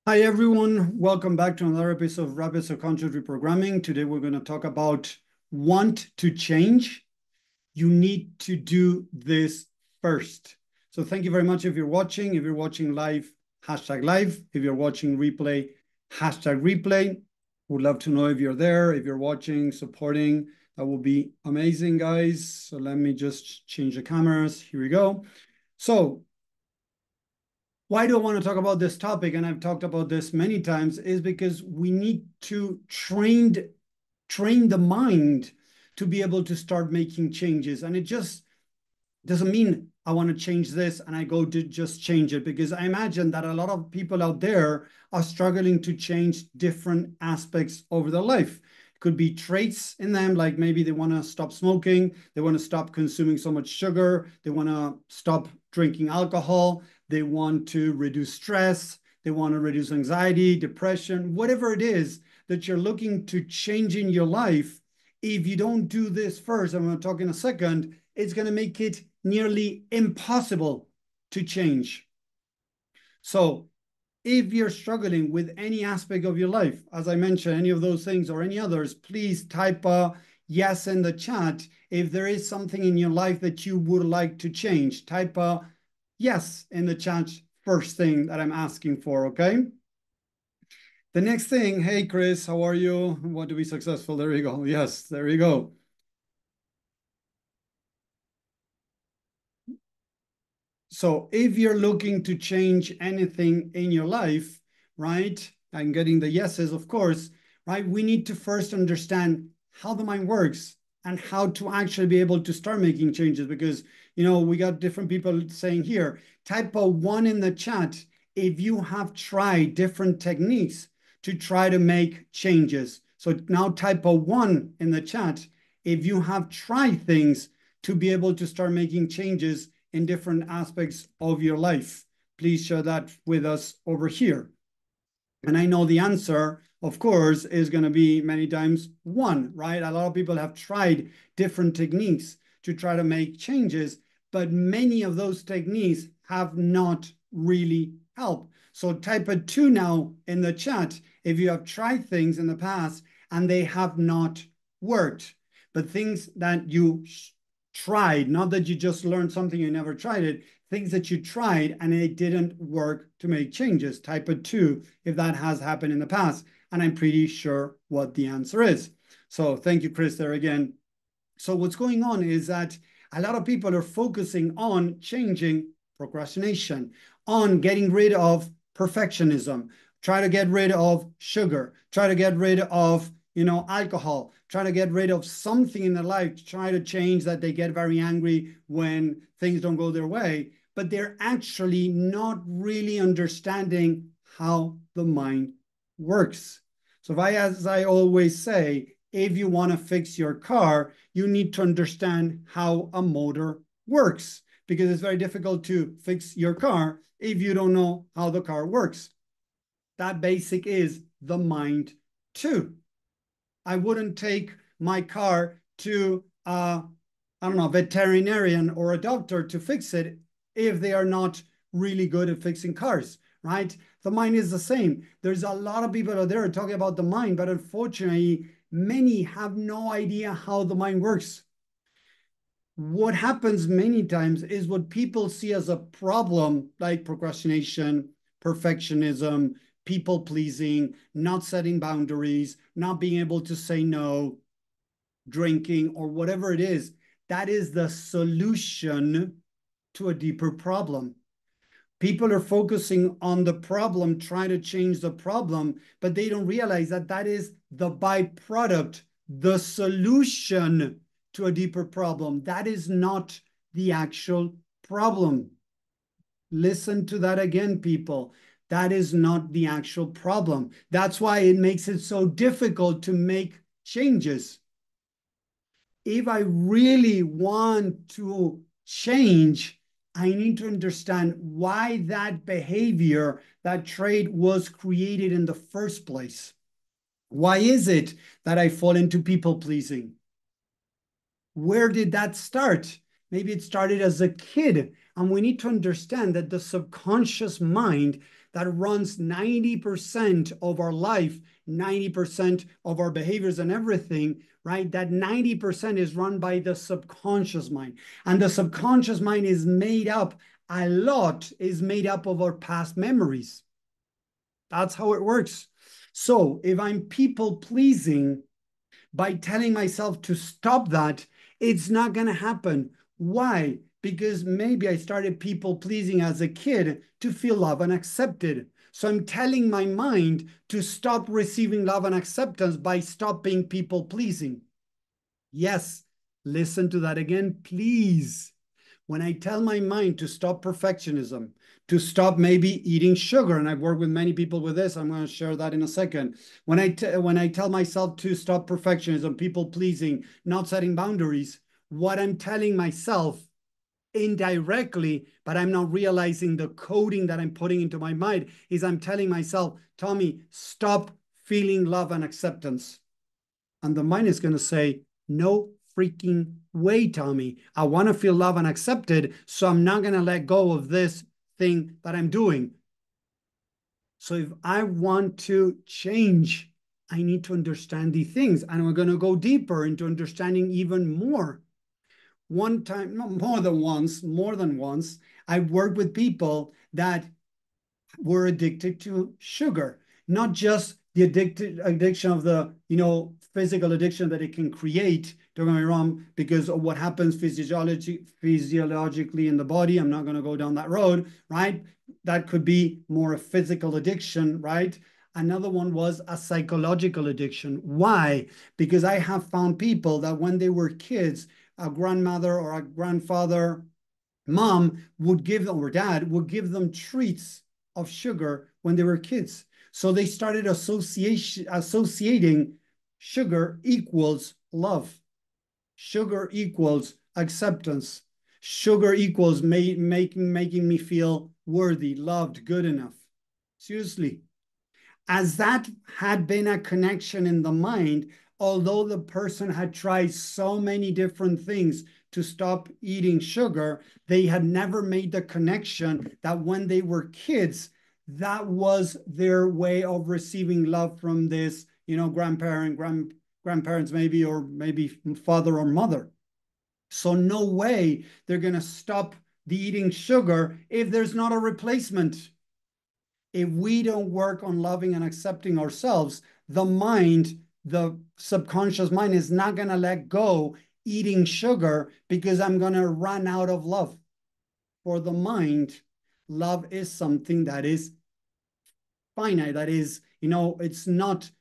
Hi everyone, welcome back to another episode of Rapid Subconscious Reprogramming. Today we're going to talk about want to change. You need to do this first. So thank you very much if you're watching. If you're watching live, hashtag live. If you're watching replay, hashtag replay. Would love to know if you're there, if you're watching, supporting. That will be amazing, guys. So let me just change the cameras. Here we go. So why do I want to talk about this topic? And I've talked about this many times, is because we need to train the mind to be able to start making changes. And it just doesn't mean I want to change this and I go to just change it, because I imagine that a lot of people out there are struggling to change different aspects of their life. It could be traits in them, like maybe they want to stop smoking, they want to stop consuming so much sugar, they want to stop drinking alcohol, they want to reduce stress, they want to reduce anxiety, depression, whatever it is that you're looking to change in your life. If you don't do this first, I'm going to talk in a second, it's going to make it nearly impossible to change. So if you're struggling with any aspect of your life, as I mentioned, any of those things or any others, please type a yes in the chat. If there is something in your life that you would like to change, type a yes in the chat, first thing that I'm asking for, okay? The next thing, hey Chris, how are you? Want to be successful? There you go. Yes, there you go. So if you're looking to change anything in your life, right? I'm getting the yeses, of course, right? We need to first understand how the mind works and how to actually be able to start making changes, because, we got different people saying here, type a one in the chat if you have tried different techniques to try to make changes. So now type a one in the chat if you have tried things to be able to start making changes in different aspects of your life. Please share that with us over here. And I know the answer, of course, is going to be many times one, right? A lot of people have tried different techniques to try to make changes, but many of those techniques have not really helped. So type a two now in the chat if you have tried things in the past and they have not worked, but things that you tried, not that you just learned something, you never tried it, things that you tried and it didn't work to make changes. Type a two if that has happened in the past. And I'm pretty sure what the answer is. So thank you, Chris, there again. So what's going on is that a lot of people are focusing on changing procrastination, on getting rid of perfectionism, try to get rid of sugar, try to get rid of alcohol, try to get rid of something in their life, try to change that. They get very angry when things don't go their way, but they're actually not really understanding how the mind works. So as I always say, if you want to fix your car, you need to understand how a motor works, because it's very difficult to fix your car if you don't know how the car works. That basic is the mind too. I wouldn't take my car to I don't know, veterinarian or a doctor to fix it if they are not really good at fixing cars, right? The mind is the same. There's a lot of people out there talking about the mind, but unfortunately, many have no idea how the mind works. What happens many times is what people see as a problem, like procrastination, perfectionism, people pleasing, not setting boundaries, not being able to say no, drinking, or whatever it is. That is the solution to a deeper problem. People are focusing on the problem, trying to change the problem, but they don't realize that that is the byproduct, the solution to a deeper problem. That is not the actual problem. Listen to that again, people. That is not the actual problem. That's why it makes it so difficult to make changes. If I really want to change, I need to understand why that behavior, that trait was created in the first place. Why is it that I fall into people pleasing? Where did that start? Maybe it started as a kid. And we need to understand that the subconscious mind that runs 90% of our life, 90% of our behaviors and everything, right? That 90% is run by the subconscious mind. And the subconscious mind is made up, a lot is made up of our past memories. That's how it works. So if I'm people pleasing, by telling myself to stop that, it's not going to happen. Why? Because maybe I started people pleasing as a kid to feel love and accepted. So I'm telling my mind to stop receiving love and acceptance by stopping people pleasing. Yes, listen to that again, please. When I tell my mind to stop perfectionism, to stop maybe eating sugar, and I've worked with many people with this, I'm going to share that in a second. When I tell myself to stop perfectionism, people pleasing, not setting boundaries, what I'm telling myself indirectly, but I'm not realizing the coding that I'm putting into my mind, is I'm telling myself, Tommy, stop feeling love and acceptance. And the mind is going to say, no freaking way, Tommy. I want to feel loved and accepted, so I'm not going to let go of this thing that I'm doing. So if I want to change, I need to understand these things. And we're going to go deeper into understanding even more. One time, no, more than once, I worked with people that were addicted to sugar, not just the addiction of the, physical addiction that it can create. Don't get me wrong, because of what happens physiologically in the body. I'm not going to go down that road, right? That could be more a physical addiction, right? Another one was a psychological addiction. Why? Because I have found people that when they were kids, a grandmother or a grandfather, mom would give them, or dad would give them treats of sugar when they were kids. So they started associating sugar equals love. Sugar equals acceptance. Sugar equals making me feel worthy, loved, good enough. Seriously. As that had been a connection in the mind, although the person had tried so many different things to stop eating sugar, they had never made the connection that when they were kids, that was their way of receiving love from this, grandparents maybe, or maybe father or mother. So no way they're going to stop the eating sugar if there's not a replacement. If we don't work on loving and accepting ourselves, the subconscious mind is not going to let go eating sugar because I'm going to run out of love. For the mind, love is something that is finite, that is, it's not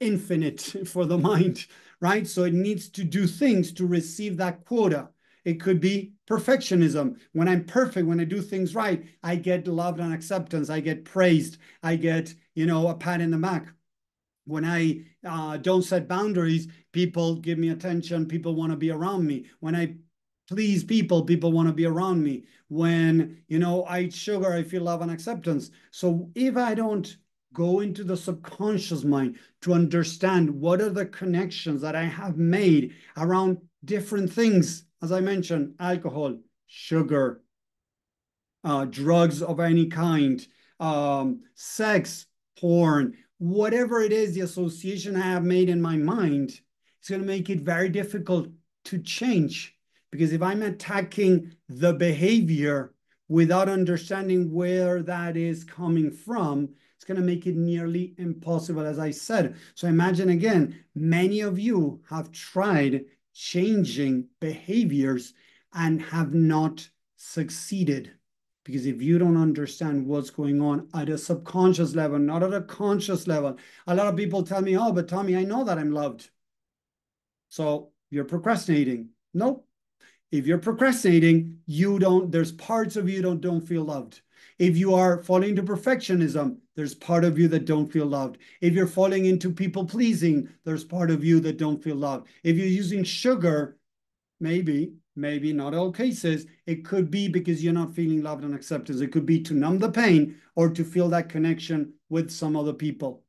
infinite for the mind, right? So it needs to do things to receive that quota. It could be perfectionism. When I'm perfect, when I do things right, I get love and acceptance. I get praised. I get, a pat in the back. When I don't set boundaries, people give me attention. People want to be around me. When I please people, people want to be around me. When, I eat sugar, I feel love and acceptance. So if I don't go into the subconscious mind to understand what are the connections that I have made around different things, as I mentioned, alcohol, sugar, drugs of any kind, sex, porn, whatever it is, the association I have made in my mind, it's going to make it very difficult to change. Because if I'm attacking the behavior without understanding where that is coming from, it's going to make it nearly impossible, as I said. So imagine again, many of you have tried changing behaviors and have not succeeded. Because if you don't understand what's going on at a subconscious level, not at a conscious level, a lot of people tell me, oh, but Tommy, I know that I'm loved. So you're procrastinating. Nope. If you're procrastinating, there's parts of you don't feel loved. If you are falling into perfectionism, there's part of you that don't feel loved. If you're falling into people pleasing, there's part of you that don't feel loved. If you're using sugar, maybe not all cases, it could be because you're not feeling loved and acceptance. It could be to numb the pain or to feel that connection with some other people.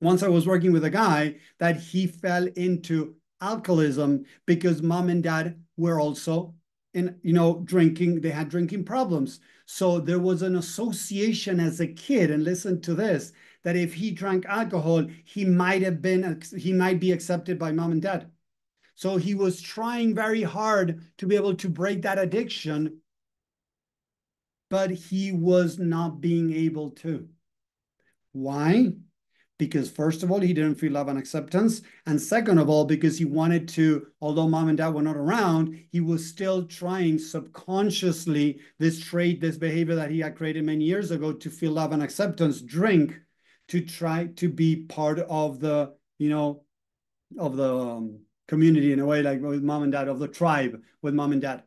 Once I was working with a guy that he fell into alcoholism because mom and dad were also in, drinking, they had drinking problems. So there was an association as a kid, and listen to this, that if he drank alcohol, he might be accepted by mom and dad. So he was trying very hard to be able to break that addiction, but he was not being able to. Why? Because first of all, he didn't feel love and acceptance. And second of all, because he wanted to, although mom and dad were not around, he was still trying subconsciously this trait, this behavior that he had created many years ago to feel love and acceptance, drink, to try to be part of the, community in a way, like with mom and dad, of the tribe with mom and dad.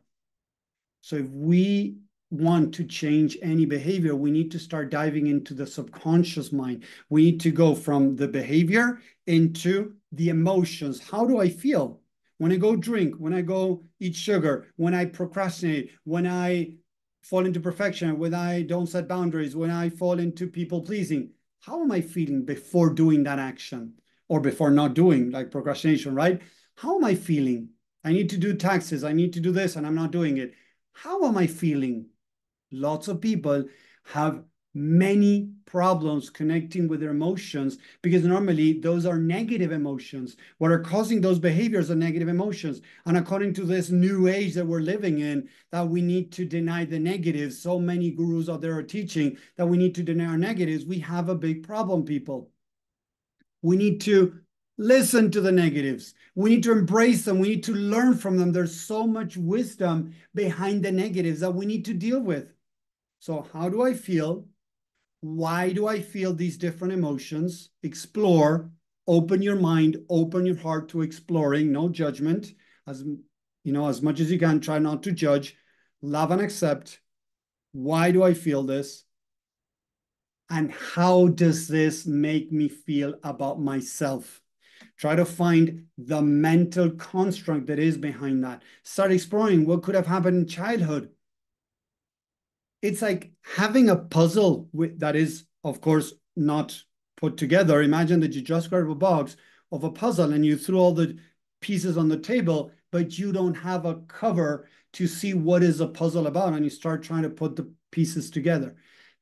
So if we want to change any behavior, we need to start diving into the subconscious mind. We need to go from the behavior into the emotions. How do I feel when I go drink, when I go eat sugar, when I procrastinate, when I fall into perfection, when I don't set boundaries, when I fall into people pleasing? How am I feeling before doing that action or before not doing, like procrastination, right? How am I feeling? I need to do taxes. I need to do this and I'm not doing it. How am I feeling? Lots of people have many problems connecting with their emotions because normally those are negative emotions. What are causing those behaviors are negative emotions. And according to this new age that we're living in, that we need to deny the negatives, so many gurus out there are teaching that we need to deny our negatives. We have a big problem, people. We need to listen to the negatives. We need to embrace them. We need to learn from them. There's so much wisdom behind the negatives that we need to deal with. So how do I feel? Why do I feel these different emotions? Explore, open your mind, open your heart to exploring, no judgment. As much as you can, try not to judge, love and accept. Why do I feel this? And how does this make me feel about myself? Try to find the mental construct that is behind that. Start exploring what could have happened in childhood. It's like having a puzzle that is, of course, not put together. Imagine that you just grab a box of a puzzle and you threw all the pieces on the table, but you don't have a cover to see what is a puzzle about, and you start trying to put the pieces together.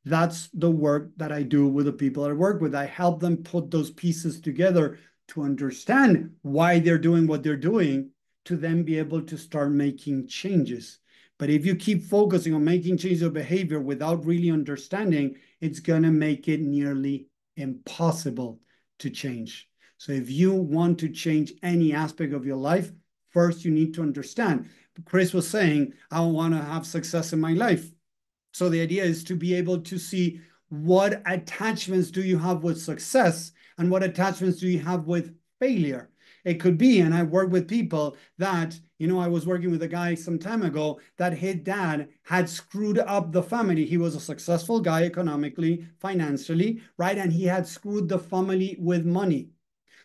That's the work that I do with the people I work with. I help them put those pieces together to understand why they're doing what they're doing, to then be able to start making changes. But if you keep focusing on making changes of behavior without really understanding, it's going to make it nearly impossible to change. So if you want to change any aspect of your life, first you need to understand. Chris was saying, I want to have success in my life. So the idea is to be able to see what attachments do you have with success and what attachments do you have with failure. It could be, and I work with people that, I was working with a guy some time ago that his dad had screwed up the family. He was a successful guy economically, financially, right? And he had screwed the family with money.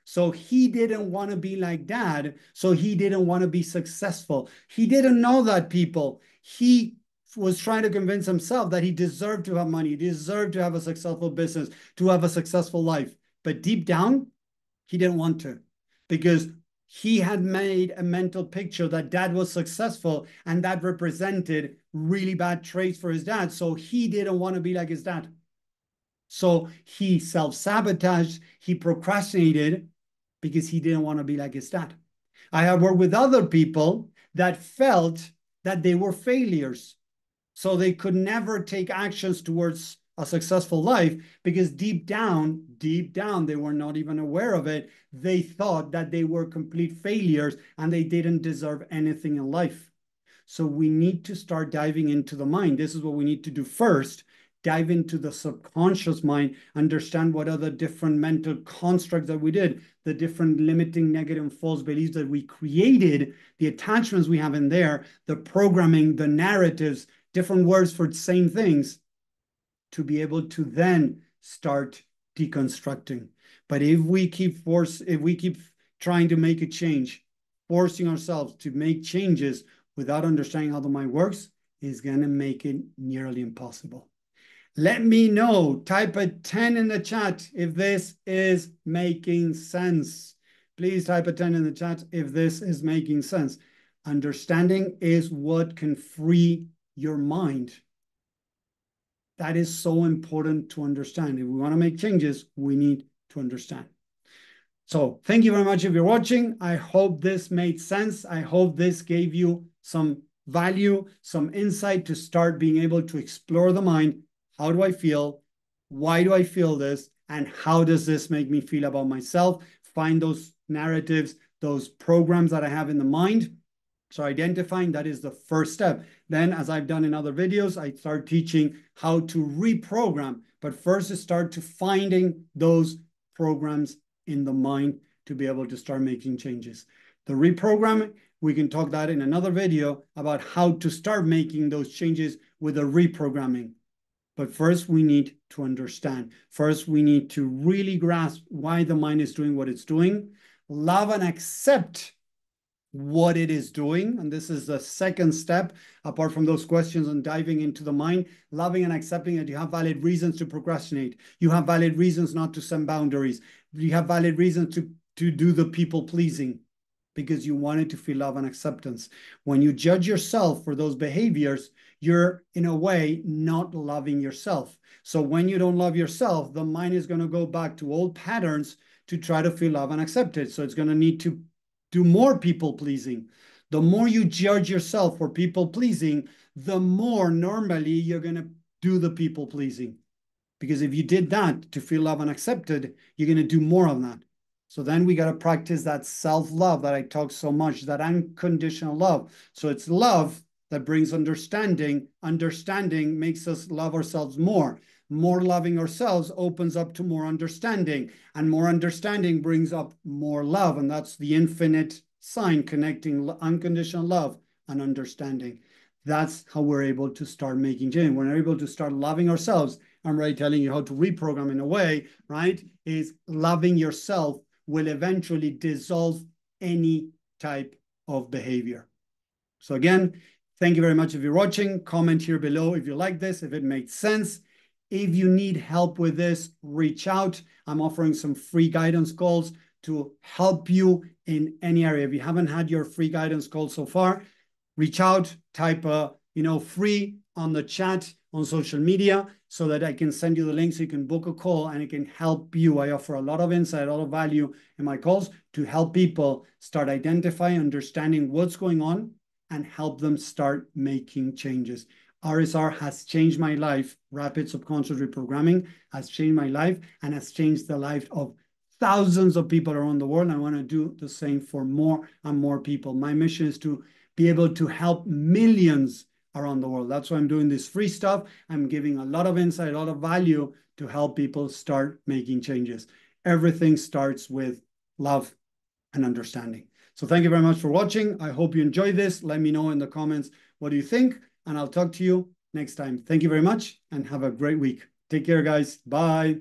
So he didn't want to be like dad. So he didn't want to be successful. He didn't know that, people. He was trying to convince himself that he deserved to have money, deserved to have a successful business, to have a successful life. But deep down, he didn't want to, because he had made a mental picture that dad was successful and that represented really bad traits for his dad. So he didn't want to be like his dad. So he self-sabotaged, he procrastinated because he didn't want to be like his dad. I have worked with other people that felt that they were failures. So they could never take actions towards a successful life because deep down, they were not even aware of it. They thought that they were complete failures and they didn't deserve anything in life. So we need to start diving into the mind. This is what we need to do first. Dive into the subconscious mind, understand what are the different mental constructs that we did, the different limiting, negative, false beliefs that we created, the attachments we have in there, the programming, the narratives, different words for the same things, to be able to then start deconstructing. But if we keep trying to make a change, forcing ourselves to make changes without understanding how the mind works, is going to make it nearly impossible. Let me know. Type a 10 in the chat if this is making sense. Please type a 10 in the chat if this is making sense. Understanding is what can free your mind. That is so important to understand. If we want to make changes, we need to understand. So thank you very much if you're watching. I hope this made sense. I hope this gave you some value, some insight to start being able to explore the mind. How do I feel? Why do I feel this? And how does this make me feel about myself? Find those narratives, those programs that I have in the mind. So identifying that is the first step. Then, as I've done in other videos, I start teaching how to reprogram. But first is start to finding those programs in the mind to be able to start making changes. The reprogramming, we can talk that in another video about how to start making those changes with the reprogramming. But first, we need to understand. First, we need to really grasp why the mind is doing what it's doing, love and accept what it is doing. And this is the second step, apart from those questions and diving into the mind, loving and accepting that you have valid reasons to procrastinate. You have valid reasons not to set boundaries. You have valid reasons to do the people pleasing because you wanted to feel love and acceptance. When you judge yourself for those behaviors, you're in a way not loving yourself. So when you don't love yourself, the mind is going to go back to old patterns to try to feel love and accepted. So it's going to need to do more people pleasing. The more you judge yourself for people pleasing, the more normally you're going to do the people pleasing. Because if you did that to feel love and accepted, you're going to do more of that. So then we got to practice that self-love that I talk so much, that unconditional love. So it's love that brings understanding. Understanding makes us love ourselves more. More loving ourselves opens up to more understanding, and more understanding brings up more love. And that's the infinite sign connecting unconditional love and understanding. That's how we're able to start making change. When we're able to start loving ourselves, I'm already telling you how to reprogram in a way, right? Is loving yourself will eventually dissolve any type of behavior. So again, thank you very much if you're watching. Comment here below if you like this, if it makes sense. If you need help with this, reach out. I'm offering some free guidance calls to help you in any area. If you haven't had your free guidance call so far, reach out, type free on the chat on social media so that I can send you the link so you can book a call and it can help you. I offer a lot of insight, a lot of value in my calls to help people start identifying, understanding what's going on and help them start making changes. RSR has changed my life. Rapid Subconscious Reprogramming has changed my life and has changed the life of thousands of people around the world. I want to do the same for more and more people. My mission is to be able to help millions around the world. That's why I'm doing this free stuff. I'm giving a lot of insight, a lot of value to help people start making changes. Everything starts with love and understanding. So thank you very much for watching. I hope you enjoyed this. Let me know in the comments what do you think, and I'll talk to you next time. Thank you very much and have a great week. Take care, guys. Bye.